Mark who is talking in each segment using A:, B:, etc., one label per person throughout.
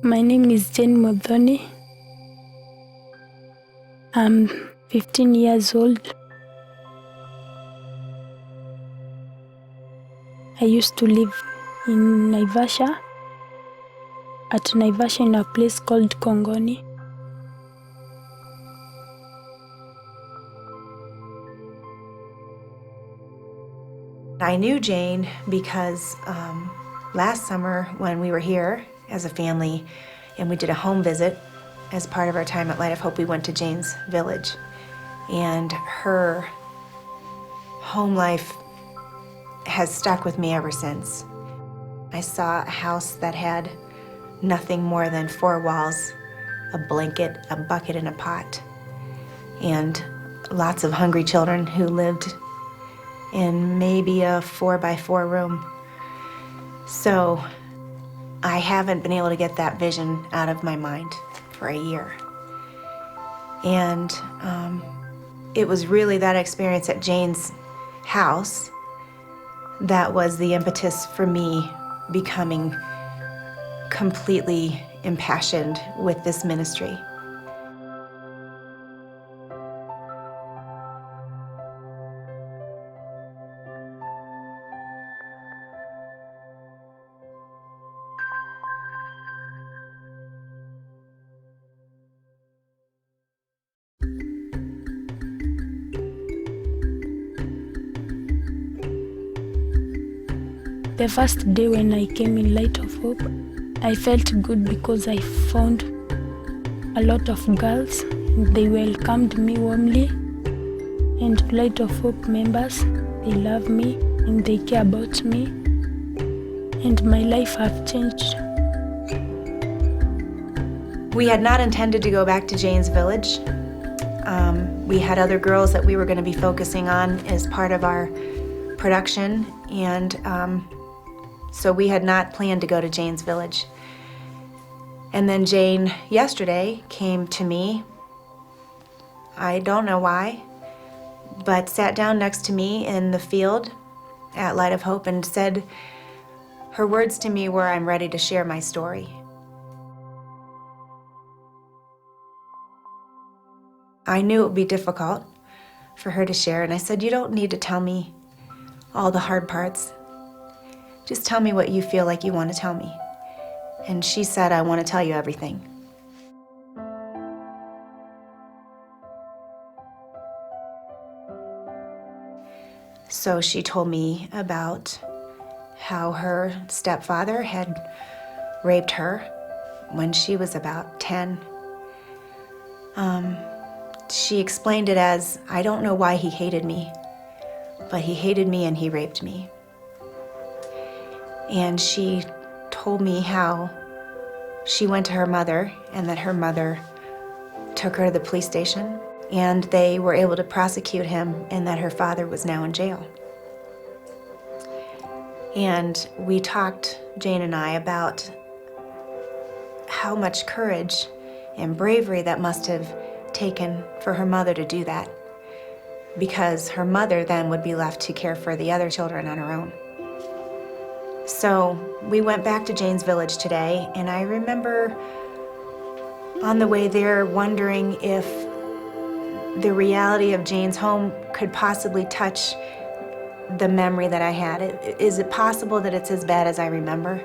A: My name is Jane Modhoni. I'm 15 years old. I used to live in Naivasha, at Naivasha in a place called Kongoni.
B: I knew Jane because last summer when we were here as a family and we did a home visit as part of our time at Light of Hope, we went to Jane's village. And her home life has stuck with me ever since. I saw a house that had nothing more than 4 walls, a blanket, a bucket, and a pot, and lots of hungry children who lived in maybe a 4x4 room. So I haven't been able to get that vision out of my mind for a year. And it was really that experience at Jane's house that was the impetus for me becoming completely impassioned with this ministry.
A: The first day when I came in Light of Hope, I felt good because I found a lot of girls. They welcomed me warmly, and Light of Hope members, they love me and they care about me, and my life have changed.
B: We had not intended to go back to Jane's village. We had other girls that we were going to be focusing on as part of our production, and so we had not planned to go to Jane's village. And then Jane yesterday came to me, I don't know why, but sat down next to me in the field at Light of Hope and said, her words to me were, "I'm ready to share my story." I knew it would be difficult for her to share, and I said, "You don't need to tell me all the hard parts. Just tell me what you feel like you want to tell me." And she said, "I want to tell you everything." So she told me about how her stepfather had raped her when she was about 10. She explained it as, I don't know why he hated me, but he hated me and he raped me. And she told me how she went to her mother and that her mother took her to the police station and they were able to prosecute him and that her father was now in jail. And we talked, Jane and I, about how much courage and bravery that must have taken for her mother to do that, because her mother then would be left to care for the other children on her own. So we went back to Jane's village today, and I remember on the way there wondering if the reality of Jane's home could possibly touch the memory that I had. Is it possible that it's as bad as I remember?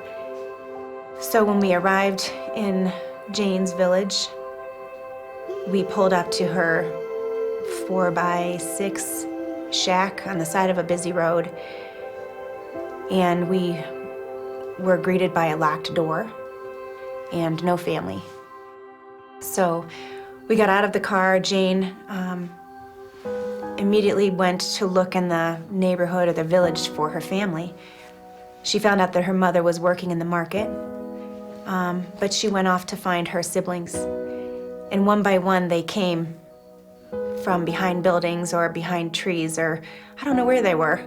B: So when we arrived in Jane's village, we pulled up to her 4x6 shack on the side of a busy road, and we were greeted by a locked door and no family. So we got out of the car. Jane immediately went to look in the neighborhood or the village for her family. She found out that her mother was working in the market, but she went off to find her siblings. And one by one, they came from behind buildings or behind trees, or I don't know where they were,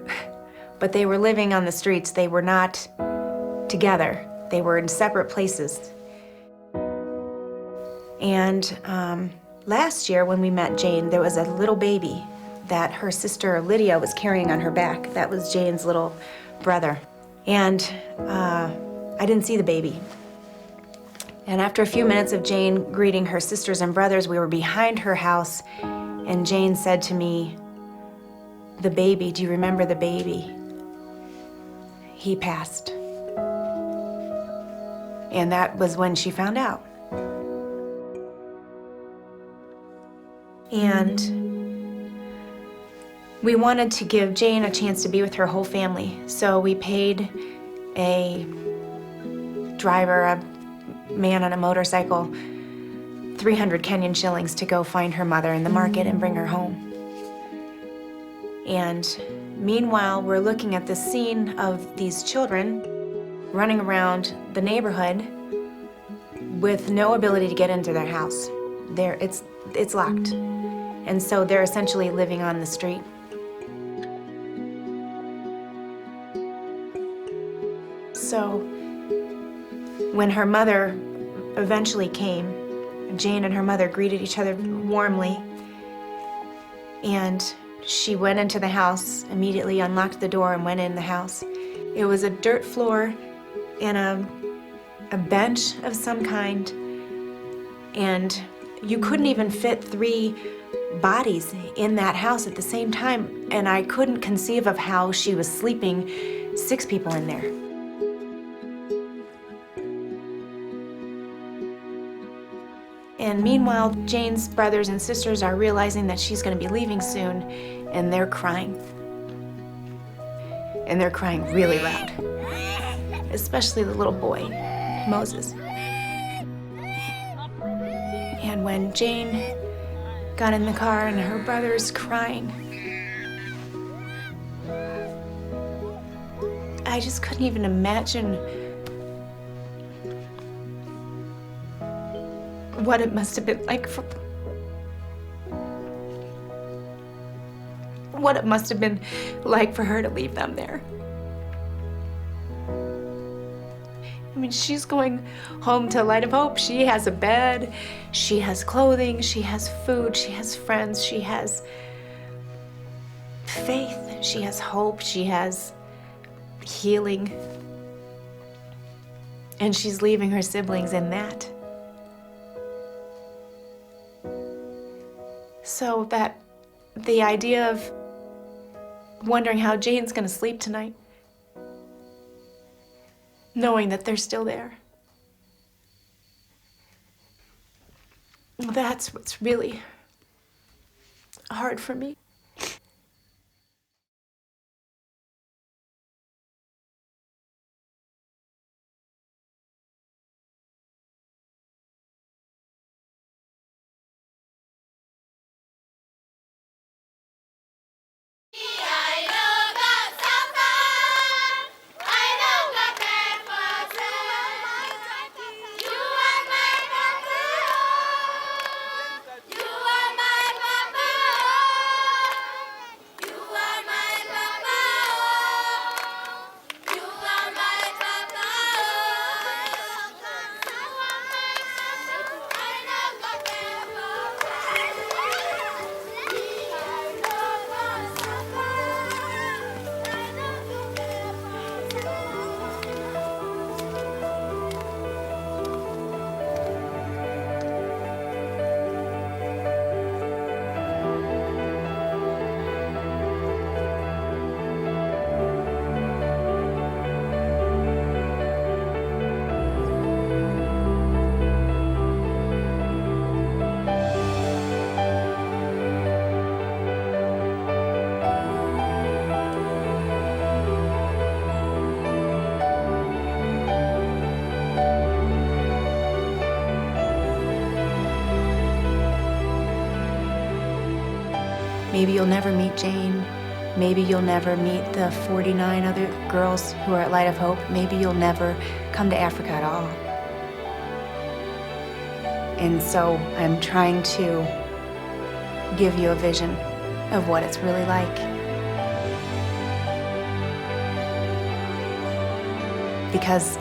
B: but they were living on the streets. They were not together. They were in separate places. And last year when we met Jane, there was a little baby that her sister Lydia was carrying on her back. That was Jane's little brother. And I didn't see the baby. And after a few minutes of Jane greeting her sisters and brothers, we were behind her house, and Jane said to me, "The baby, do you remember the baby? He passed." And that was when she found out. And we wanted to give Jane a chance to be with her whole family, so we paid a driver, a man on a motorcycle, 300 Kenyan shillings to go find her mother in the market and bring her home. And meanwhile, we're looking at this scene of these children running around the neighborhood with no ability to get into their house. It's locked. And so they're essentially living on the street. So when her mother eventually came, Jane and her mother greeted each other warmly, and she went into the house, immediately unlocked the door and went in the house. It was a dirt floor and a bench of some kind, and you couldn't even fit 3 bodies in that house at the same time, and I couldn't conceive of how she was sleeping 6 people in there. And meanwhile, Jane's brothers and sisters are realizing that she's going to be leaving soon, and they're crying. And they're crying really loud, especially the little boy, Moses. And when Jane got in the car and her brother's crying, I just couldn't even imagine what it must have been like for her to leave them there. I mean, she's going home to Light of Hope. She has a bed, she has clothing, she has food, she has friends, she has faith, she has hope, she has healing. And she's leaving her siblings in that. So that the idea of wondering how Jane's gonna sleep tonight, knowing that they're still there, that's what's really hard for me. Maybe you'll never meet Jane. Maybe you'll never meet the 49 other girls who are at Light of Hope. Maybe you'll never come to Africa at all. And so I'm trying to give you a vision of what it's really like. Because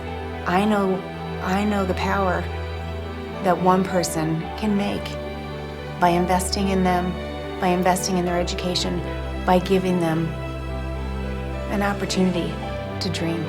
B: I know the power that one person can make by investing in them, by investing in their education, by giving them an opportunity to dream.